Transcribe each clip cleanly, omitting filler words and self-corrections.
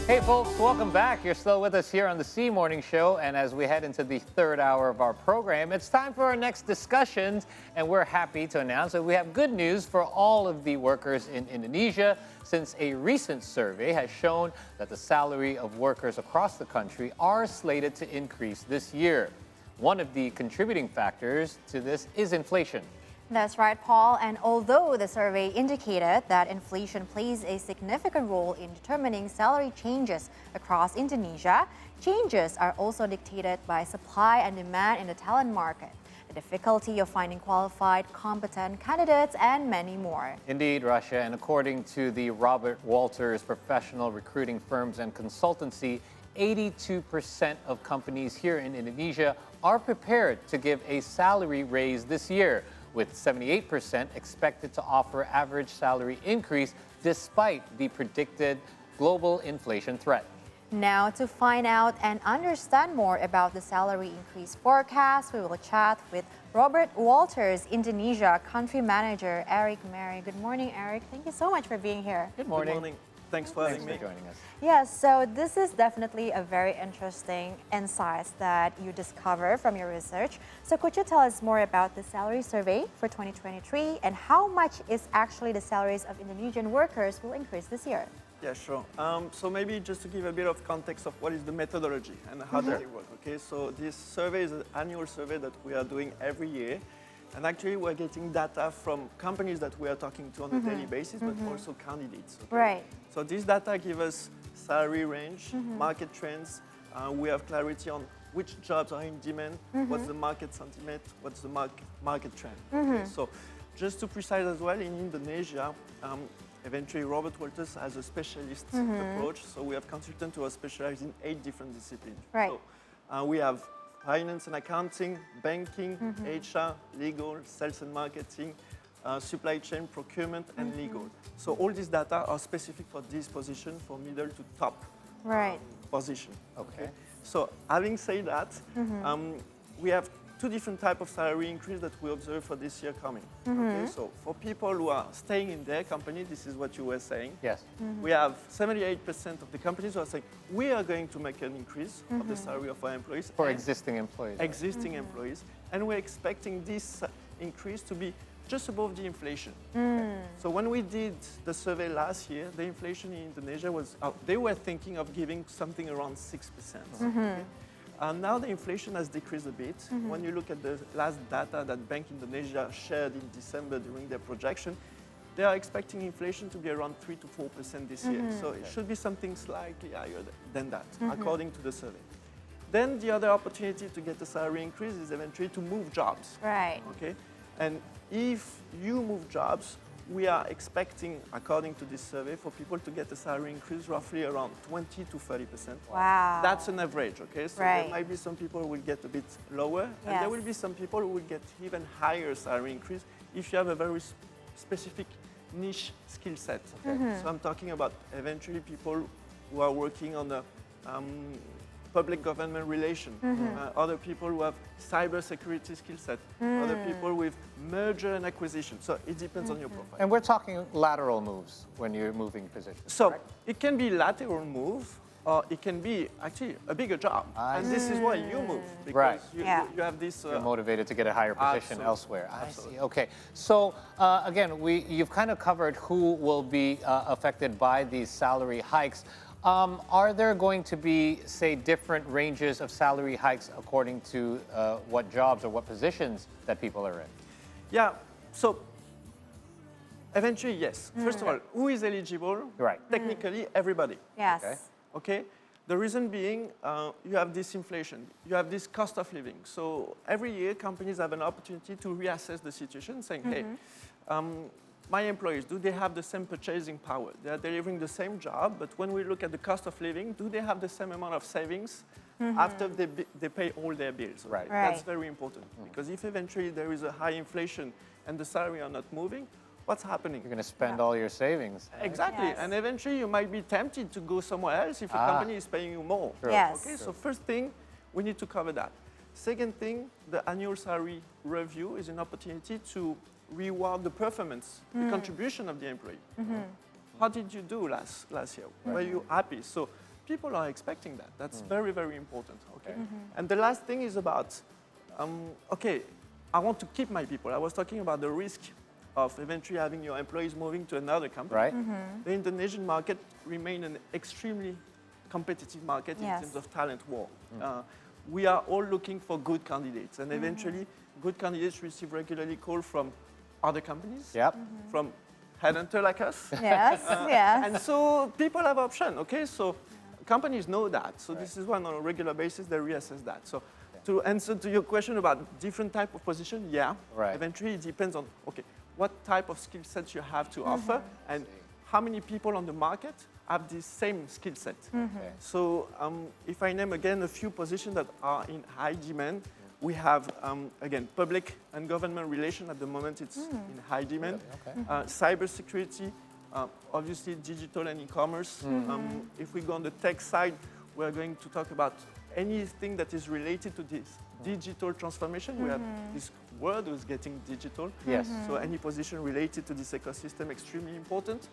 Hey folks, welcome back. You're still with us here on the C Morning Show, and as we head into the third hour of our program, it's time for our next discussions, and we're happy to announce that we have good news for all of the workers in Indonesia, since a recent survey has shown that the salary of workers across the country are slated to increase this year. One of the contributing factors to this is inflation. That's right, Paul. And although the survey indicated that inflation plays a significant role in determining salary changes across Indonesia, changes are also dictated by supply and demand in the talent market, the difficulty of finding qualified, competent candidates, and many more. Indeed, Russia, and according to the Robert Walters Professional Recruiting Firms and Consultancy, 82% of companies here in Indonesia are prepared to give a salary raise this year, with 78% expected to offer average salary increase despite the predicted global inflation threat. Now, to find out and understand more about the salary increase forecast, we will chat with Robert Walters, Indonesia Country Manager, Eric Mary. Good morning, Eric. Thank you so much for being here. Good morning. Good morning. Thanks for having me. joining us. Yes, so this is definitely a very interesting insights that you discover from your research. So could you tell us more about the salary survey for 2023 and how much is actually the salaries of Indonesian workers will increase this year? Yeah, sure. So maybe just to give a bit of context of what is the methodology and how does it work, okay? So this survey is an annual survey that we are doing every year. And actually, we're getting data from companies that we are talking to on a daily basis, but also candidates. Okay? Right. So this data give us salary range, market trends. We have clarity on which jobs are in demand, what's the market sentiment, what's the market trend. Okay? So just to precise as well, in Indonesia, eventually Robert Walters has a specialist approach. So we have consultants who are specialized in 8 different disciplines. Right. So we have finance and accounting, banking, HR, legal, sales and marketing, supply chain, procurement, and legal. So all these data are specific for this position, for middle to top position. Okay. So having said that, we have 2 different types of salary increase that we observe for this year coming. Okay? So for people who are staying in their company, this is what you were saying. Yes. We have 78% of the companies who are saying, we are going to make an increase of the salary of our employees. For and existing employees. existing employees. And we're expecting this increase to be just above the inflation. So when we did the survey last year, the inflation in Indonesia was, they were thinking of giving something around 6%. Okay? Now the inflation has decreased a bit. When you look at the last data that Bank Indonesia shared in December during their projection, they are expecting inflation to be around 3 to 4% this year. So it should be something slightly higher than that, according to the survey. Then the other opportunity to get a salary increase is eventually to move jobs. Right. Okay? And if you move jobs, we are expecting, according to this survey, for people to get a salary increase roughly around 20 to 30%. Wow. That's an average, okay? So Right. there might be some people who will get a bit lower, and there will be some people who will get even higher salary increase if you have a very specific niche skill set. Okay? So I'm talking about eventually people who are working on the public government relation, other people who have cybersecurity skill set, other people with merger and acquisition. So it depends on your profile. And we're talking lateral moves when you're moving positions. So correct? it can be lateral move, or it can be actually a bigger job. And this is why you move, because Right. you have this... You're motivated to get a higher position Absolutely. elsewhere. I Absolutely. see. Okay. So again, you've kind of covered who will be affected by these salary hikes. Are there going to be, say, different ranges of salary hikes according to what jobs or what positions that people are in? Yeah, so eventually, yes. First of all, who is eligible? Right. Technically, everybody. Yes. Okay. Okay? The reason being, you have this inflation, you have this cost of living. So every year, companies have an opportunity to reassess the situation, saying, hey, my employees, do they have the same purchasing power? They are delivering the same job, but when we look at the cost of living, do they have the same amount of savings after they pay all their bills? Right. That's very important, because if eventually there is a high inflation and the salary are not moving, what's happening? You're going to spend all your savings. Exactly, Yes. and eventually you might be tempted to go somewhere else if a company is paying you more. True. Yes. Okay, so first thing, we need to cover that. Second thing, the annual salary review is an opportunity to reward the performance, the contribution of the employee. How did you do last year? Were you happy? So people are expecting that. That's very, very important, okay? And the last thing is about, okay, I want to keep my people. I was talking about the risk of eventually having your employees moving to another company. Right. The Indonesian market remains an extremely competitive market in terms of talent war. We are all looking for good candidates, and eventually good candidates receive regularly calls from other companies, from headhunter like us. Yes, yes. And so people have option, okay? So companies know that. So this is why on a regular basis they reassess that. So to answer to your question about different type of position, eventually it depends on, okay, what type of skill sets you have to offer and how many people on the market have the same skill set. So if I name again a few positions that are in high demand, we have, again, public and government relation. At the moment, it's in high demand. Cybersecurity, obviously digital and e-commerce. If we go on the tech side, we're going to talk about anything that is related to this digital transformation. We have this world is getting digital. Yes. So any position related to this ecosystem extremely important.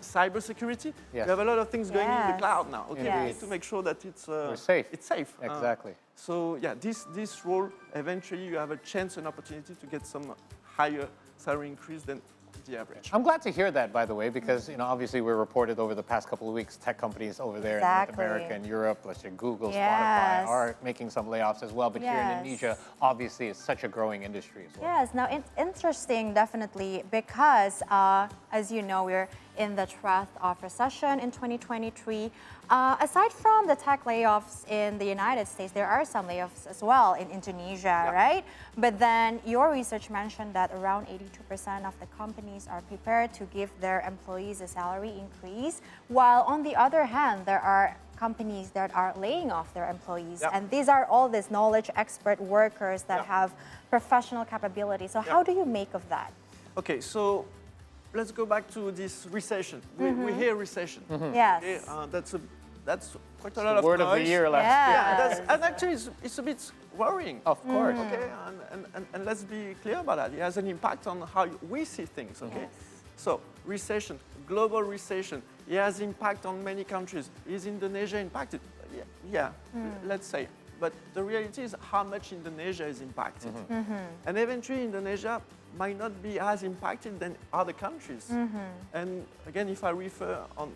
Cybersecurity. Yes. We have a lot of things going in the cloud now. Okay, we need to make sure that it's safe. It's safe. Exactly. So yeah, this role eventually you have a chance, an opportunity to get some higher salary increase than the average. I'm glad to hear that, by the way, because obviously we're reported over the past couple of weeks, tech companies over there in North America and Europe, let's say Google, Spotify, are making some layoffs as well. But here in Indonesia, obviously, it's such a growing industry as well. Yes, now it's interesting, definitely, because as you know, we're in the trough of recession in 2023. Aside from the tech layoffs in the United States, there are some layoffs as well in Indonesia, right? But then your research mentioned that around 82% of the companies are prepared to give their employees a salary increase, while on the other hand, there are companies that are laying off their employees. And these are all these knowledge expert workers that have professional capability. So how do you make of that? Okay, so let's go back to this recession. We hear recession. Yes. Okay? That's quite a lot of word noise. of the year last year. And actually it's a bit worrying. Of course. Okay, and let's be clear about that. It has an impact on how we see things. Okay, so recession, global recession, it has impact on many countries. Is Indonesia impacted? Let's say. But the reality is how much Indonesia is impacted. And eventually Indonesia might not be as impacted than other countries. And again, if I refer on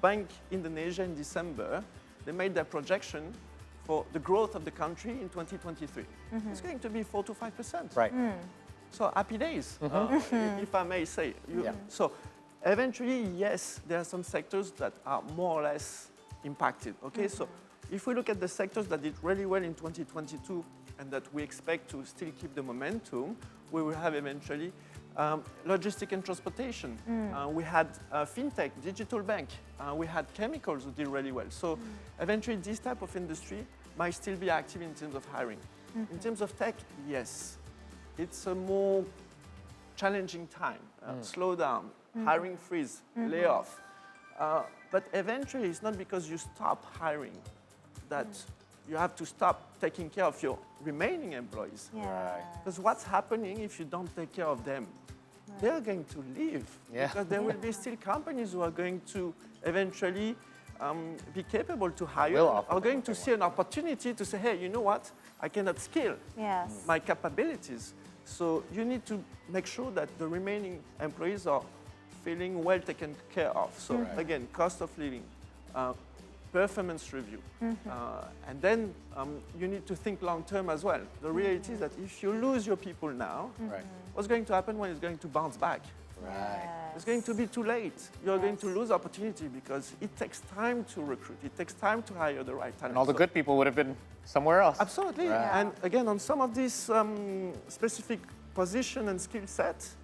Bank Indonesia in December, they made their projection for the growth of the country in 2023. It's going to be 4 to 5%. Right. So happy days, if I may say. So eventually, yes, there are some sectors that are more or less impacted. Okay, so if we look at the sectors that did really well in 2022 and that we expect to still keep the momentum, we will have eventually logistic and transportation. We had fintech, digital bank. We had chemicals who did really well. So eventually this type of industry might still be active in terms of hiring. In terms of tech, yes. It's a more challenging time. Slowdown, hiring freeze, layoff. But eventually it's not because you stop hiring that you have to stop taking care of your remaining employees. Because what's happening if you don't take care of them? They're going to leave. Because there will be still companies who are going to eventually be capable to hire, are going to see an opportunity to say, hey, you know what? I cannot scale my capabilities. So you need to make sure that the remaining employees are feeling well taken care of. So again, cost of living, performance review. And then you need to think long term as well. The reality is that if you lose your people now, what's going to happen when it's going to bounce back? It's going to be too late. You're going to lose opportunity because it takes time to recruit. It takes time to hire the right talent. And all the good people would have been somewhere else. Absolutely. And again, on some of these specific position and skill sets,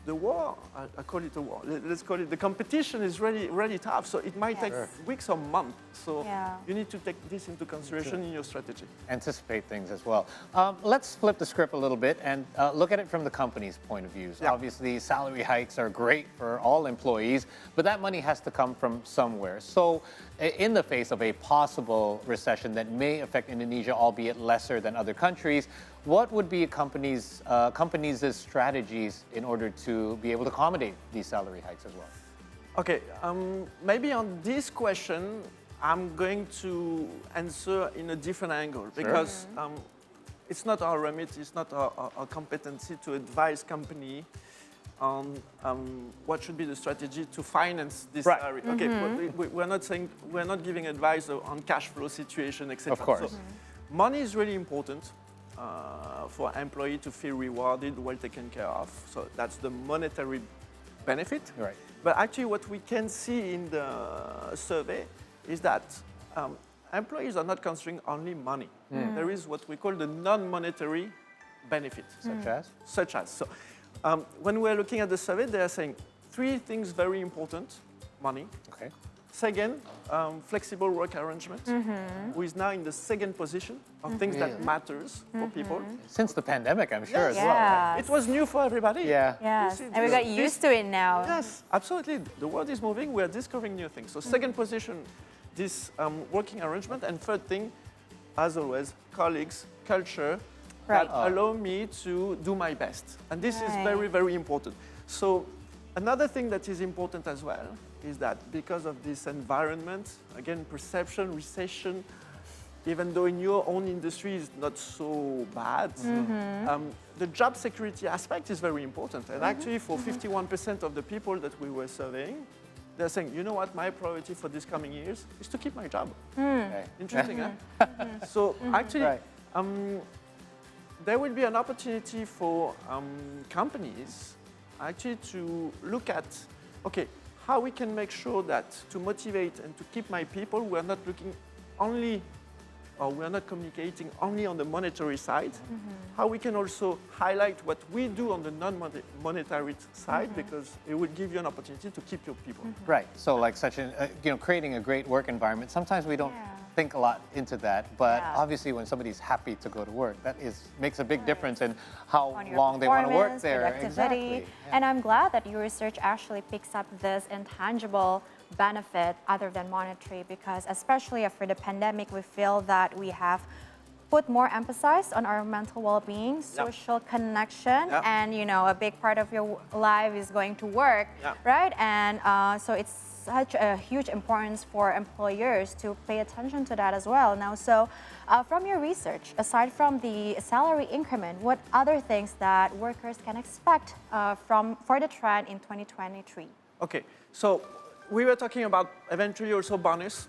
the war, I call it a war, let's call it, the competition is really, really tough. So it might take weeks or months. So you need to take this into consideration in your strategy. Anticipate things as well. Let's flip the script a little bit and look at it from the company's point of view. Obviously, salary hikes are great for all employees, but that money has to come from somewhere. So in the face of a possible recession that may affect Indonesia, albeit lesser than other countries, what would be a companies' strategies in order to be able to accommodate these salary hikes as well? Okay, maybe on this question, I'm going to answer in a different angle because it's not our remit, it's not our competency to advise company on what should be the strategy to finance this salary. Okay, but we're not giving advice on cash flow situation, etc. Of course. So money is really important for employee to feel rewarded, well taken care of. So that's the monetary benefit. Right. But actually, what we can see in the survey is that employees are not considering only money. There is what we call the non-monetary benefit. Such as? So when we're looking at the survey, they are saying 3 things very important: money. Okay. Second, flexible work arrangement, who is now in the second position of things that matters for people. Since the pandemic, I'm sure as well. Yeah. It was new for everybody. Yeah. Yes, see, and we got used to it now. Yes, absolutely. The world is moving. We are discovering new things. So second position, this working arrangement. And third thing, as always, colleagues, culture Right. that allow me to do my best. And this is Right. very, very important. So another thing that is important as well is that because of this environment, again, perception, recession, even though in your own industry is not so bad, the job security aspect is very important. And actually for 51% of the people that we were surveying, they're saying, you know what, my priority for these coming years is to keep my job. Okay. Interesting, huh? So actually, Right. there will be an opportunity for companies actually to look at, okay, how we can make sure that to motivate and to keep my people, we're not looking only, or we're not communicating only on the monetary side, how we can also highlight what we do on the non-monetary side, because it would give you an opportunity to keep your people. Right. So like creating a great work environment. Sometimes we don't think a lot into that, but obviously when somebody's happy to go to work, that makes a big difference in how On your long they want to work performance, there. productivity. Exactly. And I'm glad that your research actually picks up this intangible benefit other than monetary, because especially after the pandemic, we feel that we have put more emphasis on our mental well-being, social connection, and a big part of your life is going to work, right? And so it's such a huge importance for employers to pay attention to that as well. Now, so from your research, aside from the salary increment, what other things that workers can expect for the trend in 2023? Okay, so we were talking about eventually also bonus.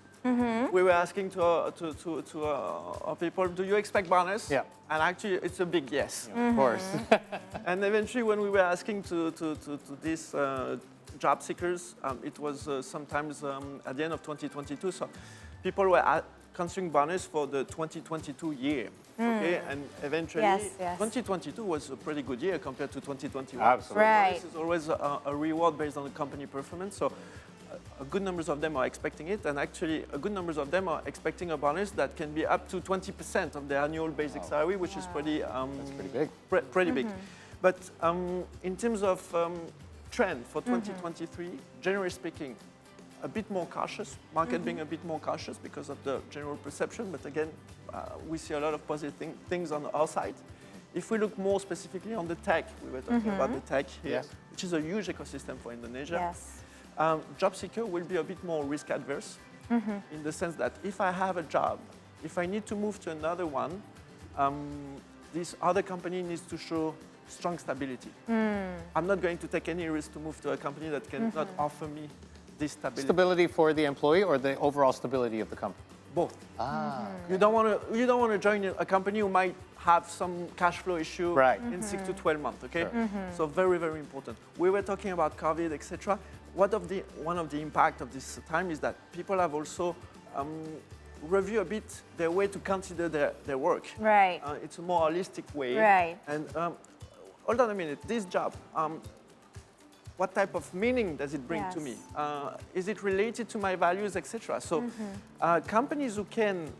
We were asking to our people, do you expect bonus? Yeah. And actually, it's a big yes. Of course. And eventually, when we were asking to these job seekers, it was sometimes at the end of 2022. So people were considering bonus for the 2022 year. Okay, and eventually, 2022 was a pretty good year compared to 2021. Absolutely. Right. Bonus is always a reward based on the company performance. So a good numbers of them are expecting it, and actually a good numbers of them are expecting a bonus that can be up to 20% of their annual basic salary, which is pretty That's pretty big. pretty big. But in terms of trend for 2023, generally speaking, a bit more cautious, market being a bit more cautious because of the general perception, but again, we see a lot of positive things on our side. If we look more specifically on the tech, we were talking about the tech here, which is a huge ecosystem for Indonesia. Yes. Job seeker will be a bit more risk adverse in the sense that if I have a job, if I need to move to another one, this other company needs to show strong stability. I'm not going to take any risk to move to a company that cannot offer me this stability. Stability for the employee or the overall stability of the company? Both. Ah. You don't want to join a company who might have some cash flow issue in 6 to 12 months. Okay, so very, very important. We were talking about COVID, etc. One of the impact of this time is that people have also review a bit their way to consider their work. Right. It's a more holistic way. Right. And hold on a minute. This job, what type of meaning does it bring to me? Is it related to my values, etc.? So companies who can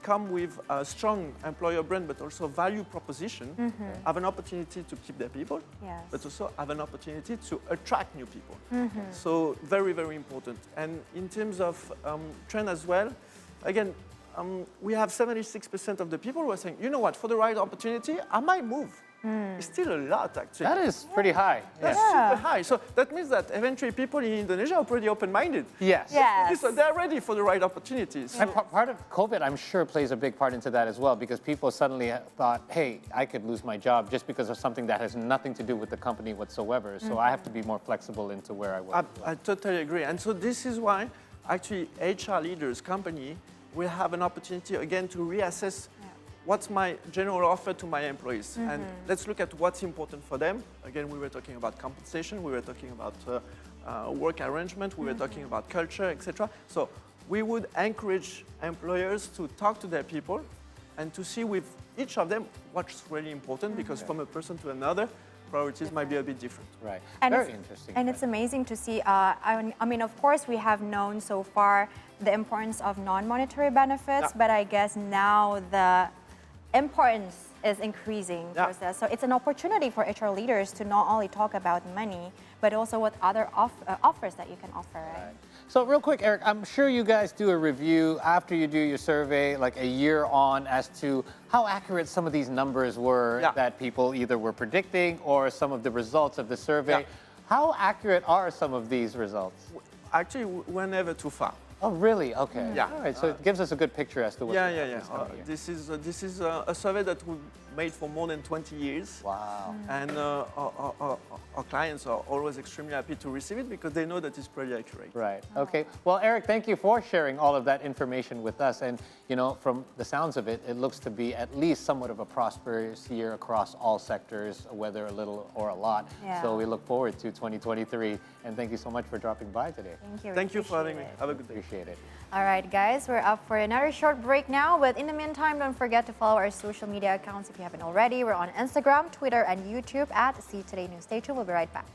come with a strong employer brand, but also value proposition, have an opportunity to keep their people, but also have an opportunity to attract new people. So very, very important. And in terms of trend as well, again, we have 76% of the people who are saying, you know what, for the right opportunity, I might move. It's still a lot, actually. That is pretty high. That's Yeah. super high. So that means that eventually people in Indonesia are pretty open-minded. Yes. Yes. So they're ready for the right opportunities. And part of COVID, I'm sure, plays a big part into that as well, because people suddenly thought, hey, I could lose my job just because of something that has nothing to do with the company whatsoever. So I have to be more flexible into where I work. I totally agree. And so this is why actually HR leaders, company, will have an opportunity again to reassess what's my general offer to my employees. And let's look at what's important for them. Again, we were talking about compensation, we were talking about work arrangement, we were talking about culture, etc. So we would encourage employers to talk to their people and to see with each of them what's really important, because from a person to another, priorities might be a bit different. Right. And Very interesting. And it's amazing to see. I mean, of course, we have known so far the importance of non-monetary benefits, but I guess now the importance is increasing towards that. So it's an opportunity for HR leaders to not only talk about money, but also what other offers that you can offer. Right? So real quick, Eric, I'm sure you guys do a review after you do your survey, like a year on, as to how accurate some of these numbers were that people either were predicting or some of the results of the survey. How accurate are some of these results? Actually, we're never too far. Oh, really? Okay. Yeah. All right. So it gives us a good picture as to what's This is a survey that we made for more than 20 years. Wow. And our clients are always extremely happy to receive it because they know that it's pretty accurate. Right. Okay. Well, Eric, thank you for sharing all of that information with us. And, you know, from the sounds of it, it looks to be at least somewhat of a prosperous year across all sectors, whether a little or a lot. Yeah. So we look forward to 2023. And thank you so much for dropping by today. Thank you. Thank you for having me. Appreciate it. Have a good day. Appreciate it. All right, guys, we're up for another short break now. But in the meantime, don't forget to follow our social media accounts if you haven't already. We're on Instagram, Twitter, and YouTube at See Today News. Stay tuned. We'll be right back.